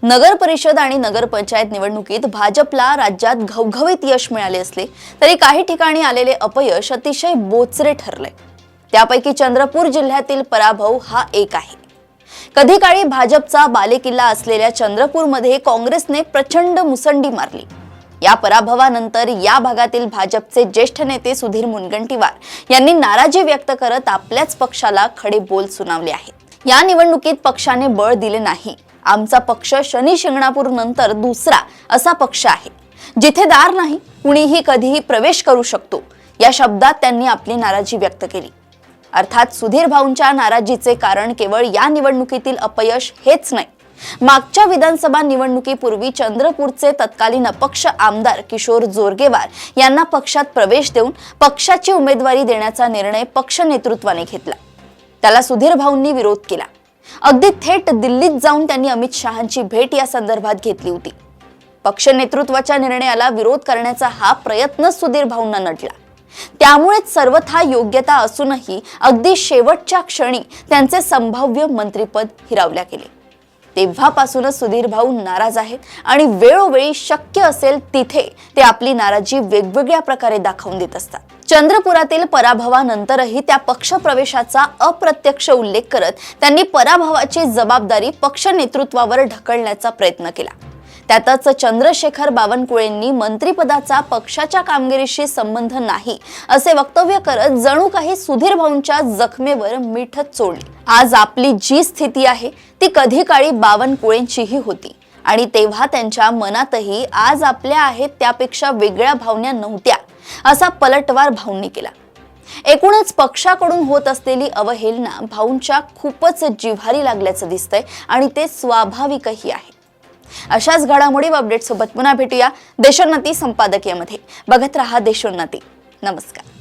नगर परिषद आणि नगरपंचायत निवडणुकीत भाजपला राज्यात घवघवीत यश मिळाले असले तरी काही ठिकाणी आलेले अपयश अतिशय बोचरे ठरले। त्यापैकी चंद्रपूर जिल्ह्यातील पराभव हा एक आहे। कधी काळी भाजपचा बालेकिल्ला असलेल्या चंद्रपूरमध्ये काँग्रेसने प्रचंड मुसंडी मारली। या पराभवानंतर या भागातील भाजपचे ज्येष्ठ नेते सुधीर मुनगंटीवार यांनी नाराजी व्यक्त करत आपल्याच पक्षाला खडे बोल सुनावले आहेत। या निवडणुकीत पक्षाने बळ दिले नाही। आमचा पक्ष शनी शिंगणापूर नंतर दुसरा असा पक्ष आहे जिथे दार नाही, कुणीही कधीही प्रवेश करू शकतो, या शब्दात त्यांनी आपली नाराजी व्यक्त केली। अर्थात सुधीर भाऊंच्या नाराजीचे कारण केवळ या निवडणुकीतील अपयश हेच नाही। मागच्या विधानसभा निवडणुकीपूर्वी चंद्रपूरचे तत्कालीन अपक्ष आमदार किशोर जोरगेवार यांना पक्षात प्रवेश देऊन पक्षाची उमेदवारी देण्याचा निर्णय पक्ष नेतृत्वाने घेतला। त्याला सुधीर भाऊंनी विरोध केला। अगदी थेट दिल्लीत जाऊन त्यांनी अमित शहांची भेट या संदर्भात घेतली होती। पक्ष नेतृत्वाच्या निर्णयाला विरोध करण्याचा हा प्रयत्न सुधीर भाऊंना नडला। त्यामुळेच सर्वथा योग्यता असूनही अगदी शेवटच्या क्षणी त्यांचे संभाव्य मंत्रिपद हिरावले गेले। तेव्हापासूनच सुधीर भाऊ नाराज आहेत आणि वेळोवेळी शक्य असेल तिथे ते आपली नाराजी वेगवेगळ्या प्रकारे दाखवून देत असतात। चंद्रपुरातील पराभवानंतरही त्या पक्ष प्रवेशाचा अप्रत्यक्ष उल्लेख करत त्यांनी पराभवाची जबाबदारी पक्ष नेतृत्वावर ढकलण्याचा प्रयत्न केला। त्यातच चंद्रशेखर बावनकुळेंनी मंत्रिपदाचा पक्षाच्या कामगिरीशी संबंध नाही असे वक्तव्य करत जणू काही सुधीर भाऊंच्या जखमेवर मीठच चोळले। आज आपली जी स्थिती आहे ती कधी काळी बावनकुळेंचीही होती आणि तेव्हा त्यांच्या मनातही आज आपल्या आहेत त्यापेक्षा वेगळ्या भावना नव्हत्या असा पलटवार भाऊंनी केला। एकूणच पक्षाकडून होत असलेली अवहेलना भाऊंच्या खूपच जिव्हारी लागल्याचं दिसतंय आणि ते स्वाभाविकही आहे। अशाच घडामोडी व अपडेट सोबत पुन्हा भेटूया देशोन्नती संपादकीयमध्ये। बघत रहा देशोन्नती। नमस्कार।